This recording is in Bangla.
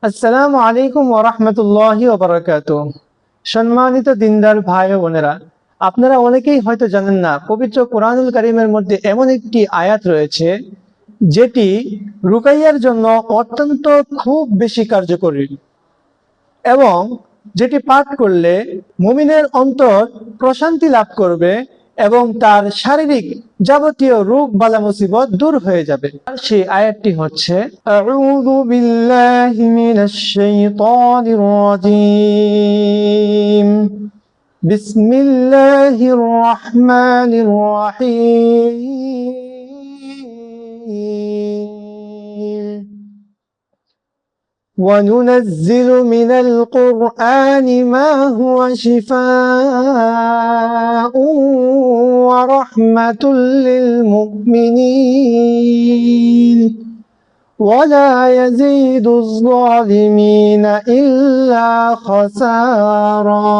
আসসালামু আলাইকুম ওয়া রাহমাতুল্লাহি ওয়া বারাকাতুহু। সম্মানিত দিনদার ভাই ও বোনেরা, আপনারা অনেকেই হয়তো জানেন না, পবিত্র কোরআনুল কারীমের মধ্যে এমন একটি আয়াত রয়েছে যেটি রুকাইয়ার জন্য অত্যন্ত খুব বেশি কার্যকরী এবং যেটি পাঠ করলে মুমিনের অন্তর প্রশান্তি লাভ করবে এবং তার শারীরিক যাবতীয় রোগ বালা মুসিবত দূর হয়ে যাবে। আর সেই আয়াতটি হচ্ছে আউযু বিল্লাহি মিনাশ শাইতানির রাজীম বিসমিল্লাহির রহমানির রহিম وننزل من القرآن ما هو شفاء ورحمة للمؤمنين ولا يزيد الظالمين إلا خسارا